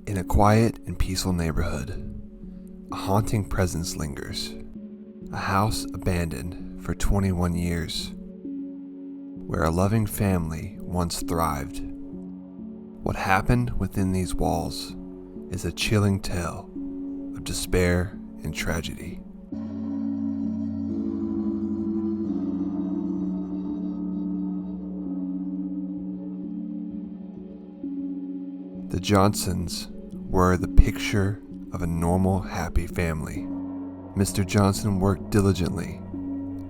In a quiet and peaceful neighborhood, a haunting presence lingers. A house abandoned for 21 years, where a loving family once thrived. What happened within these walls is a chilling tale of despair and tragedy. The Johnsons were the picture of a normal, happy family. Mr. Johnson worked diligently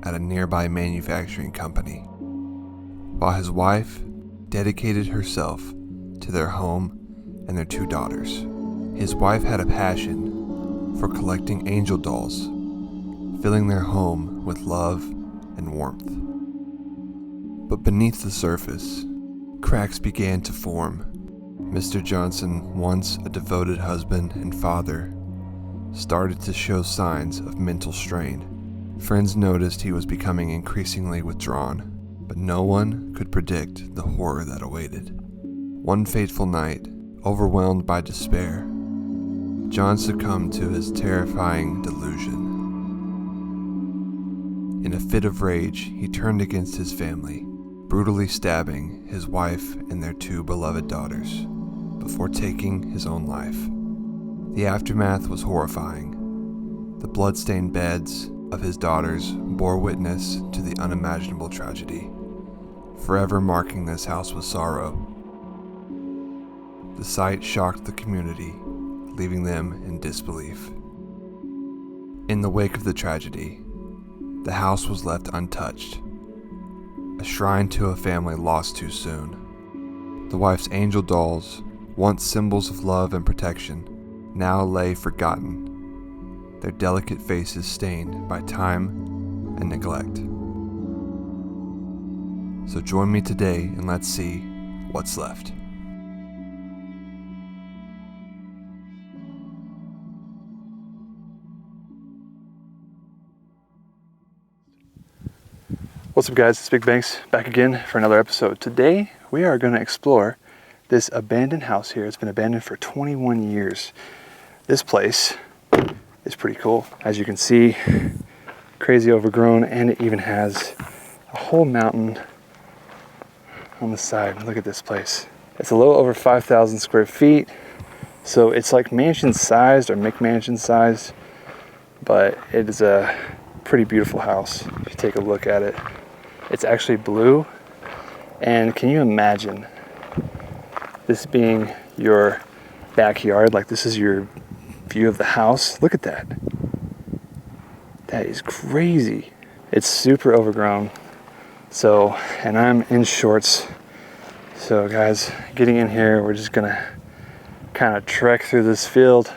at a nearby manufacturing company, while his wife dedicated herself to their home and their 2 daughters. His wife had a passion for collecting angel dolls, filling their home with love and warmth. But beneath the surface, cracks began to form. Mr. Johnson, once a devoted husband and father, started to show signs of mental strain. Friends noticed he was becoming increasingly withdrawn, but no one could predict the horror that awaited. One fateful night, overwhelmed by despair, John succumbed to his terrifying delusion. In a fit of rage, he turned against his family, brutally stabbing his wife and their 2 beloved daughters, before taking his own life. The aftermath was horrifying. The blood-stained beds of his daughters bore witness to the unimaginable tragedy, forever marking this house with sorrow. The sight shocked the community, leaving them in disbelief. In the wake of the tragedy, the house was left untouched, a shrine to a family lost too soon. The wife's angel dolls, once symbols of love and protection, now lay forgotten, their delicate faces stained by time and neglect. So join me today and let's see what's left. What's up, guys? It's BigBankz back again for another episode. Today we are going to explore this abandoned house here. It's been abandoned for 21 years. This place is pretty cool. As you can see, crazy overgrown, and it even has a whole mountain on the side. Look at this place. It's a little over 5,000 square feet, so it's like mansion sized or McMansion sized, but it is a pretty beautiful house if you take a look at it. It's actually blue, and can you imagine this being your backyard? Like, this is your view of the house. Look at that. That is crazy. It's super overgrown. So, and I'm in shorts. So guys, getting in here, we're just gonna kind of trek through this field,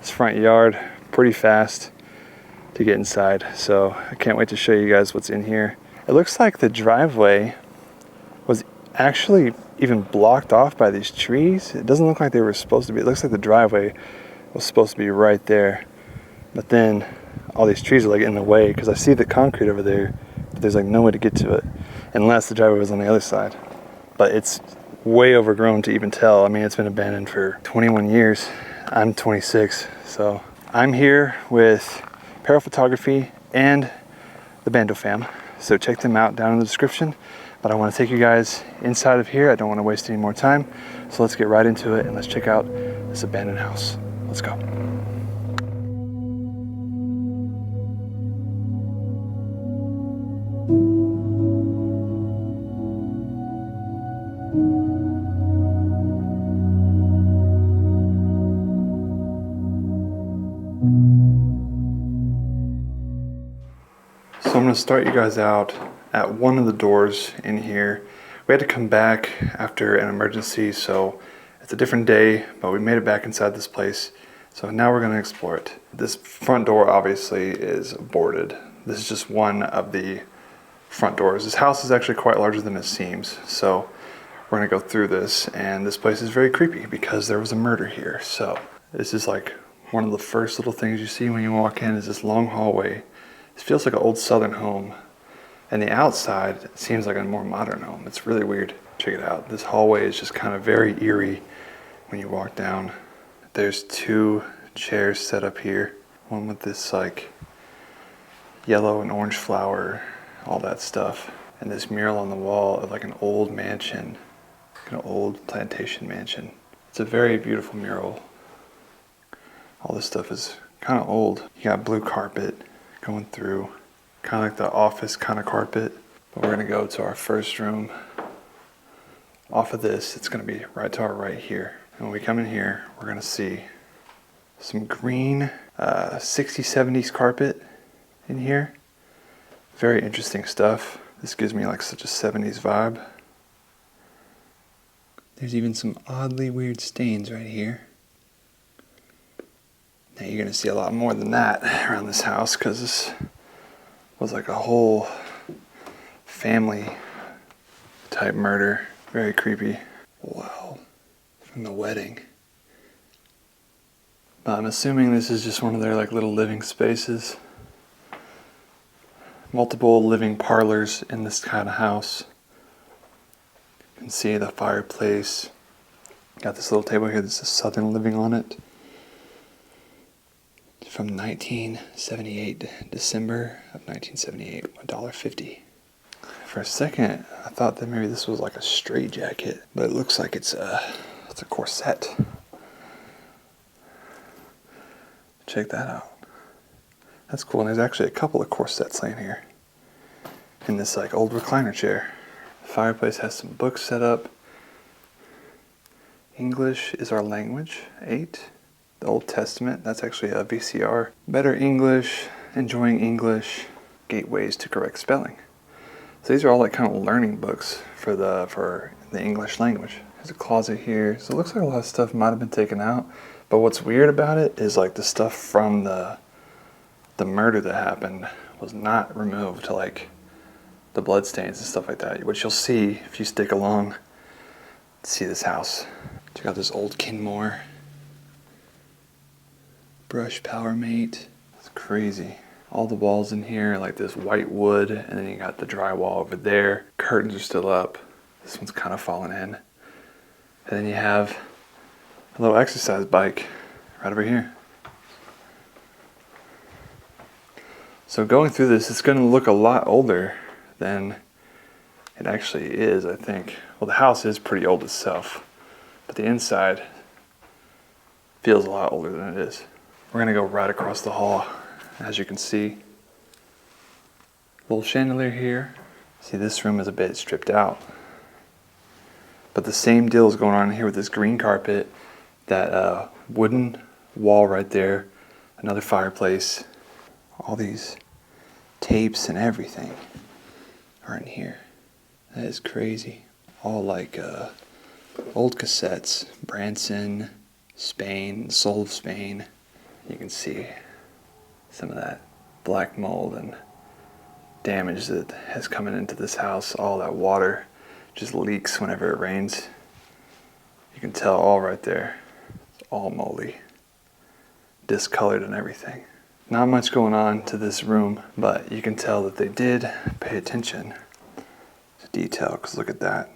this front yard, pretty fast to get inside. So I can't wait to show you guys what's in here. It looks like the driveway was actually even blocked off by these trees. It doesn't look like they were supposed to be. It looks like the driveway was supposed to be right there, but then all these trees are like in the way, because I see the concrete over there, but there's like no way to get to it unless the driveway was on the other side. But it's way overgrown to even tell. I mean, it's been abandoned for 21 years. I'm 26, so I'm here with Peril Photography and the Bando fam, so check them out down in the description. But I want to take you guys inside of here. I don't want to waste any more time, so let's get right into it and let's check out this abandoned house. Let's go. So I'm going to start you guys out at one of the doors in here. We had to come back after an emergency, so it's a different day, but we made it back inside this place. So now we're going to explore it. This front door obviously is boarded. This is just one of the front doors. This house is actually quite larger than it seems, so we're going to go through this, and this place is very creepy because there was a murder here. So this is like one of the first little things you see when you walk in is this long hallway. It feels like an old southern home. And the outside seems like a more modern home. It's really weird. Check it out. This hallway is just kind of very eerie when you walk down. There's 2 chairs set up here. One with this like yellow and orange flower, all that stuff. And this mural on the wall of like an old mansion, like an old plantation mansion. It's a very beautiful mural. All this stuff is kind of old. You got blue carpet going through, kind of like the office kind of carpet. But we're gonna go to our first room. Off of this, it's gonna be right to our right here. And when we come in here, we're gonna see some green 60s, 70s carpet in here. Very interesting stuff. This gives me like such a 70s vibe. There's even some oddly weird stains right here. Now you're gonna see a lot more than that around this house because this was like a whole family type murder. Very creepy. Wow. From the wedding. But I'm assuming this is just one of their like little living spaces. Multiple living parlors in this kind of house. You can see the fireplace. Got this little table here that says Southern Living on it. From 1978, December of 1978, $1.50. For a second, I thought that maybe this was like a straitjacket, but it looks like it's a corset. Check that out. That's cool. And there's actually a couple of corsets laying here in this like old recliner chair. The fireplace has some books set up. English is our language, 8. The Old Testament, that's actually a VCR. Better English, enjoying English, gateways to correct spelling. So these are all like kind of learning books for the English language. There's a closet here. So it looks like a lot of stuff might have been taken out. But what's weird about it is like the stuff from the murder that happened was not removed, like the bloodstains and stuff like that, which you'll see if you stick along to see this house. Check out this old Kenmore. Brush Power Mate. It's crazy. All the walls in here are like this white wood, and then you got the drywall over there. Curtains are still up. This one's kind of fallen in. And then you have a little exercise bike right over here. So going through this, it's going to look a lot older than it actually is, I think. Well, the house is pretty old itself, but the inside feels a lot older than it is. We're going to go right across the hall, as you can see. Little chandelier here. See, this room is a bit stripped out. But the same deal is going on here with this green carpet, that wooden wall right there, another fireplace. All these tapes and everything are in here. That is crazy. All like old cassettes. Branson, Spain, Soul of Spain. You can see some of that black mold and damage that has come into this house. All that water just leaks whenever it rains. You can tell all right there. It's all moldy, discolored and everything. Not much going on to this room, but you can tell that they did pay attention to detail, because look at that.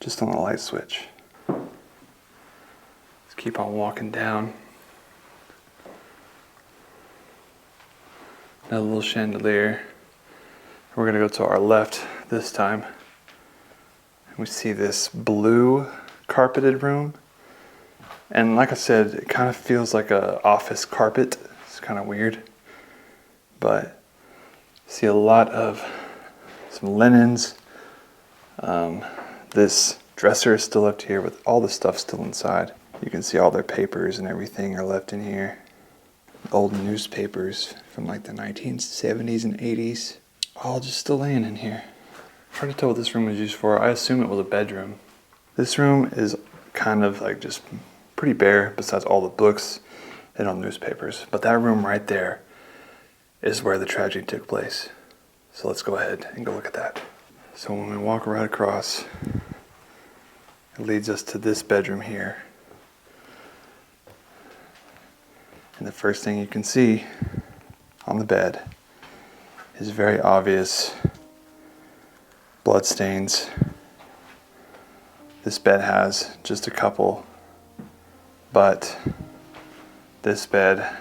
Just on the light switch. Let's keep on walking down. Another little chandelier. We're going to go to our left this time. And we see this blue carpeted room. And like I said, it kind of feels like an office carpet. It's kind of weird. But see a lot of some linens. This dresser is still left here with all the stuff still inside. You can see all their papers and everything are left in here. Old newspapers from like the 1970s and 80s. All just still laying in here. Hard to tell what this room was used for. I assume it was a bedroom. This room is kind of like just pretty bare besides all the books and all newspapers. But that room right there is where the tragedy took place. So let's go ahead and go look at that. So when we walk right across, it leads us to this bedroom here. And the first thing you can see on the bed is very obvious blood stains. This bed has just a couple but this bed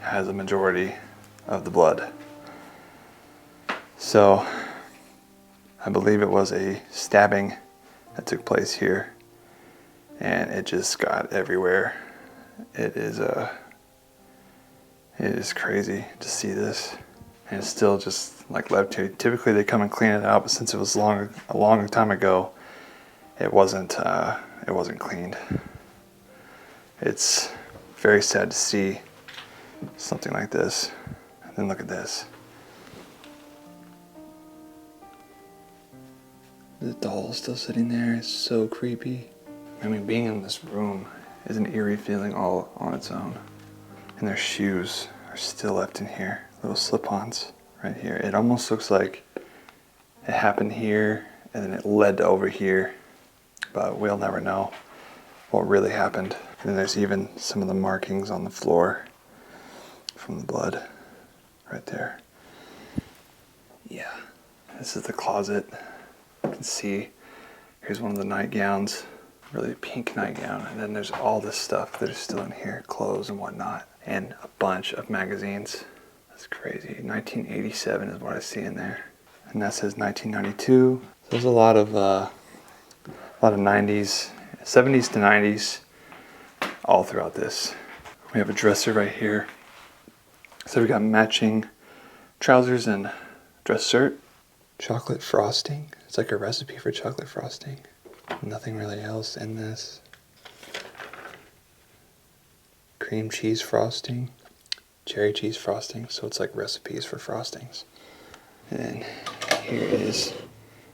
has a majority of the blood. So I believe it was a stabbing that took place here, and it just got everywhere. It is crazy to see this, and it's still just like left here. Typically they come and clean it out, but since it was a long time ago, it wasn't cleaned. It's very sad to see something like this. And then look at this. The doll still sitting there is so creepy. I mean, being in this room is an eerie feeling all on its own. And their shoes are still left in here. Little slip-ons right here. It almost looks like it happened here and then it led to over here. But we'll never know what really happened. And then there's even some of the markings on the floor from the blood right there. Yeah, this is the closet. You can see here's one of the nightgowns, really pink nightgown, and then there's all this stuff that is still in here, clothes and whatnot, and a bunch of magazines. That's crazy. 1987 is what I see in there, and that says 1992. So there's a lot of 90s, 70s to 90s, all throughout this. We have a dresser right here. So we got matching trousers and dress shirt. Chocolate frosting. It's like a recipe for chocolate frosting. Nothing really else in this. Cream cheese frosting. Cherry cheese frosting. So it's like recipes for frostings. And then here is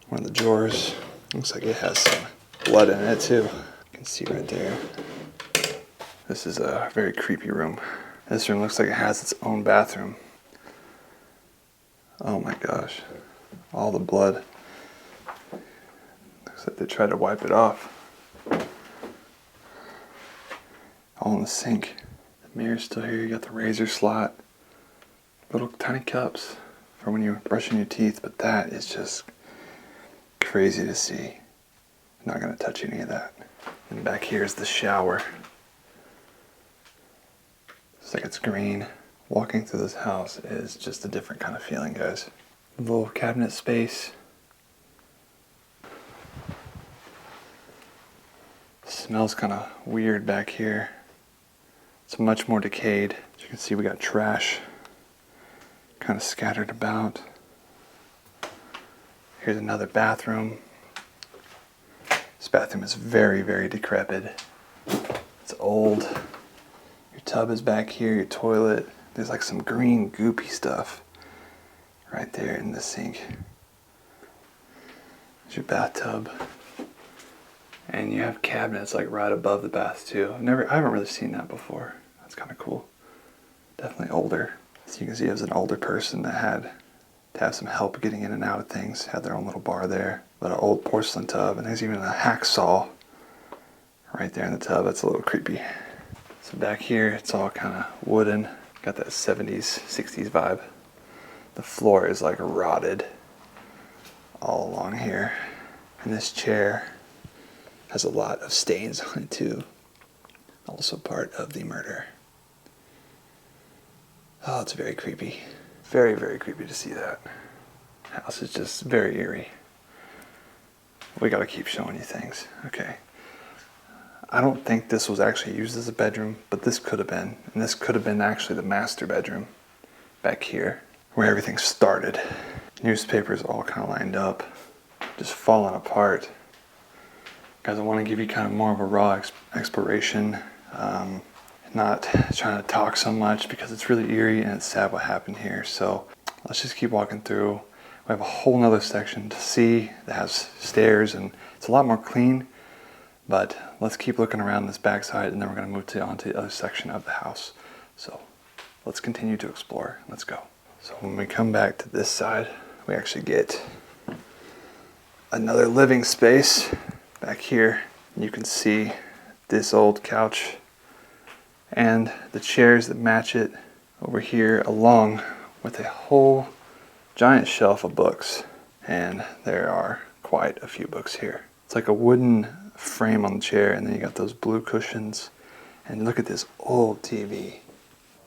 one of the drawers. Looks like it has some blood in it too. You can see right there. This is a very creepy room. This room looks like it has its own bathroom. Oh my gosh. All the blood. Looks like they tried to wipe it off. All in the sink. The mirror's still here. You got the razor slot. Little tiny cups for when you're brushing your teeth. But that is just crazy to see. I'm not going to touch any of that. And back here is the shower. It's like it's green. Walking through this house is just a different kind of feeling, guys. A little cabinet space. Smells kind of weird back here. It's much more decayed. As you can see, we got trash kind of scattered about. Here's another bathroom. This bathroom is very, very decrepit. It's old. Your tub is back here, your toilet. There's like some green goopy stuff right there in the sink. There's your bathtub. And you have cabinets like right above the bath too. I haven't really seen that before. That's kind of cool. Definitely older. So you can see it was an older person that had to have some help getting in and out of things. Had their own little bar there. But an old porcelain tub, and there's even a hacksaw right there in the tub. That's a little creepy. So back here, it's all kind of wooden. Got that 70s, 60s vibe. The floor is like rotted all along here. And this chair has a lot of stains on it too. Also part of the murder. Oh, it's very creepy. Very, very creepy to see that. House is just very eerie. We gotta keep showing you things. Okay. I don't think this was actually used as a bedroom, but this could have been. And this could have been actually the master bedroom back here, where everything started. Newspapers all kind of lined up, just falling apart. Guys, I want to give you kind of more of a raw exploration. Not trying to talk so much because it's really eerie and it's sad what happened here. So let's just keep walking through. We have a whole nother section to see that has stairs and it's a lot more clean. But let's keep looking around this backside and then we're going to move onto the other section of the house. So let's continue to explore. Let's go. So when we come back to this side, we actually get another living space back here. You can see this old couch and the chairs that match it over here, along with a whole giant shelf of books. And there are quite a few books here. It's like a wooden frame on the chair, and then you got those blue cushions. And look at this old TV.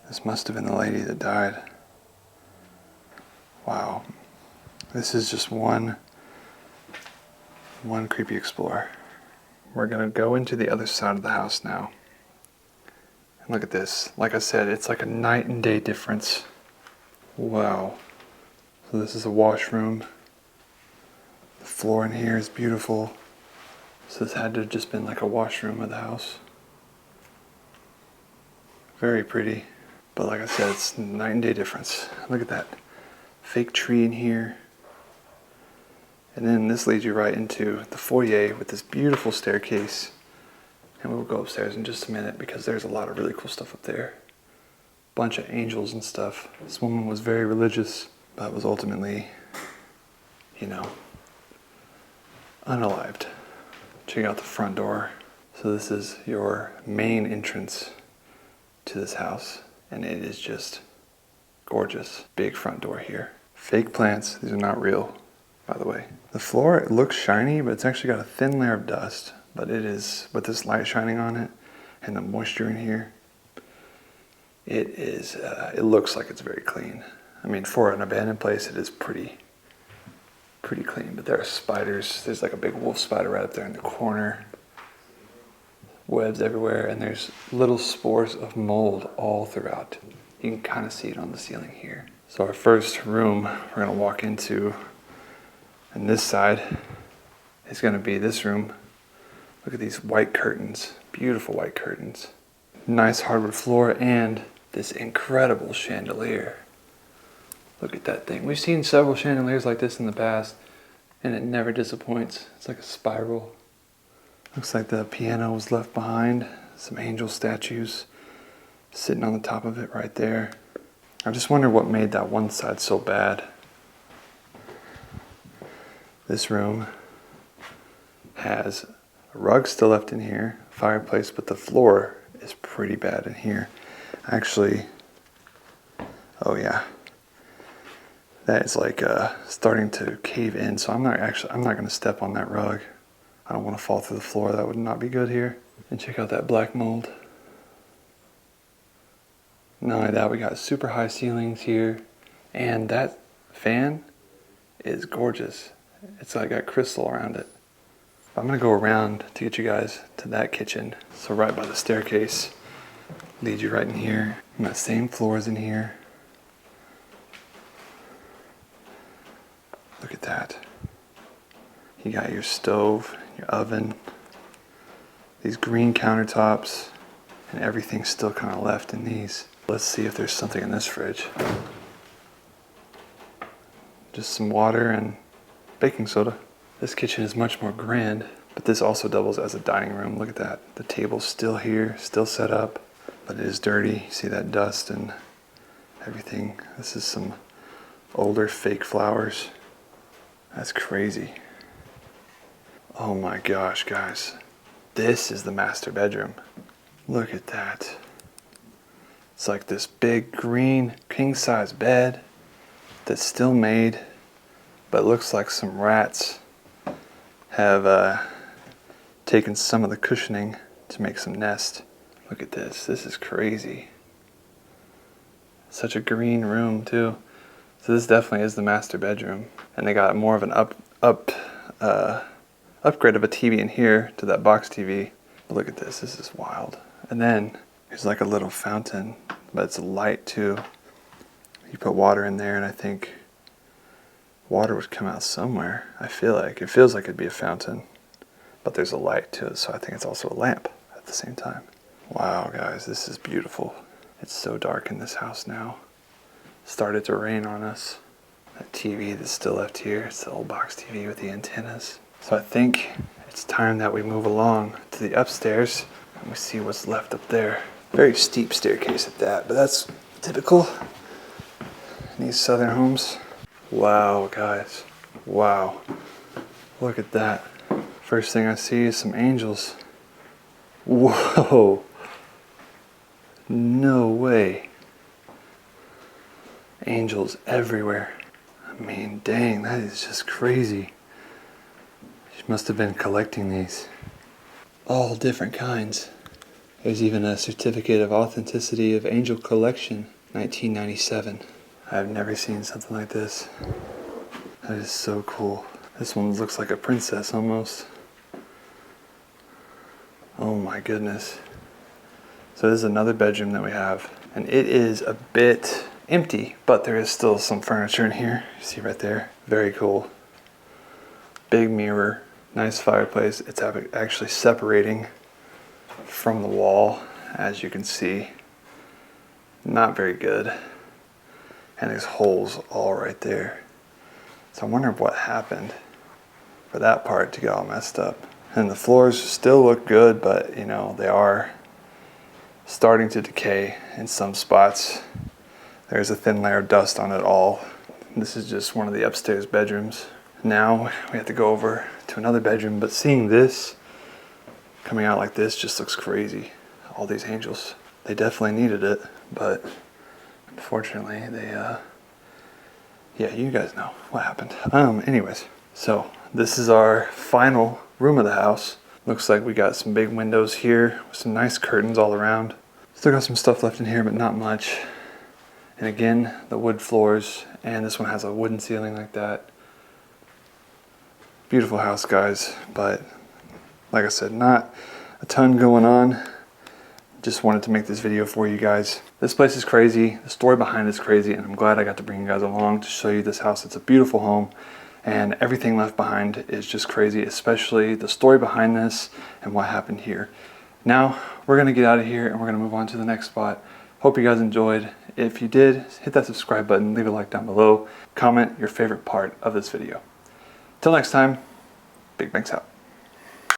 This must have been the lady that died. Wow. This is just one creepy explorer. We're gonna go into the other side of the house now. And look at this. Like I said, it's like a night and day difference. Wow. So this is a washroom. The floor in here is beautiful. So this had to have just been like a washroom of the house. Very pretty. But like I said, it's night and day difference. Look at that fake tree in here. And then this leads you right into the foyer with this beautiful staircase. And we'll go upstairs in just a minute because there's a lot of really cool stuff up there. Bunch of angels and stuff. This woman was very religious, but was ultimately, unalived. Check out the front door. So this is your main entrance to this house, and it is just gorgeous. Big front door here. Fake plants. These are not real, by the way. The floor, it looks shiny, but it's actually got a thin layer of dust. But it is, with this light shining on it and the moisture in here, it looks like it's very clean. I mean, for an abandoned place, it is pretty clean. But there are spiders. There's like a big wolf spider right up there in the corner. Webs everywhere, and there's little spores of mold all throughout. You can kind of see it on the ceiling here. So our first room we're gonna walk into, and this side is gonna be this room. Look at these white curtains, beautiful white curtains. Nice hardwood floor and this incredible chandelier. Look at that thing. We've seen several chandeliers like this in the past, and it never disappoints. It's like a spiral. Looks like the piano was left behind. Some angel statues sitting on the top of it right there. I just wonder what made that one side so bad. This room has a rug still left in here, fireplace, but the floor is pretty bad in here. Actually, oh yeah, that is like starting to cave in. So I'm not going to step on that rug. I don't want to fall through the floor. That would not be good here. And check out that black mold. Not only that, we got super high ceilings here, and that fan is gorgeous. It's like got crystal around it. I'm gonna go around to get you guys to that kitchen. So right by the staircase, leads you right in here. And that same floors in here. Look at that. You got your stove, your oven, these green countertops, and everything's still kind of left in these. Let's see if there's something in this fridge. Just some water and baking soda. This kitchen is much more grand, but this also doubles as a dining room. Look at that. The table's still here, still set up, but it is dirty. You see that dust and everything. This is some older fake flowers. That's crazy. Oh my gosh, guys. This is the master bedroom. Look at that. It's like this big green king-size bed that's still made, but looks like some rats have taken some of the cushioning to make some nest. Look at this. This is crazy. Such a green room too. So this definitely is the master bedroom, and they got more of an upgrade of a TV in here to that box TV. But look at this. This is wild. And then there's like a little fountain, but it's a light too. You put water in there, and I think water would come out somewhere. I feel like it feels like it'd be a fountain, but there's a light to it, so I think it's also a lamp at the same time. Wow, guys, this is beautiful. It's so dark in this house now. Started to rain on us. That TV that's still left here, it's the old box TV with the antennas. So I think it's time that we move along to the upstairs and we see what's left up there. Very steep staircase at that, but that's typical in these southern homes. Wow, guys. Wow. Look at that. First thing I see is some angels. Whoa. No way. Angels everywhere. I mean, dang, that is just crazy. She must have been collecting these. all different kinds. There's even a certificate of authenticity of Angel Collection, 1997. I've never seen something like this. That is so cool. This one looks like a princess almost. Oh my goodness. So this is another bedroom that we have, and it is a bit empty, but there is still some furniture in here. You see right there. Very cool. Big mirror, nice fireplace. It's actually separating from the wall, as you can see. Not very good. And there's holes all right there. So I'm wondering what happened for that part to get all messed up. And the floors still look good, but you know, they are starting to decay in some spots. There's a thin layer of dust on it all. This is just one of the upstairs bedrooms. Now we have to go over to another bedroom, but seeing this coming out like this just looks crazy. All these angels, they definitely needed it, but unfortunately they, yeah, you guys know what happened. Anyways, so this is our final room of the house. Looks like we got some big windows here with some nice curtains all around. Still got some stuff left in here, but not much. And again, the wood floors, and this one has a wooden ceiling like that. Beautiful house, guys, but like I said, not a ton going on. Just wanted to make this video for you guys. This place is crazy. The story behind it is crazy, and I'm glad I got to bring you guys along to show you this house. It's a beautiful home, and everything left behind is just crazy, especially the story behind this and what happened here. Now, we're gonna get out of here and we're gonna move on to the next spot. Hope you guys enjoyed. If you did, hit that subscribe button, leave a like down below, comment your favorite part of this video. Till next time, BigBankz out.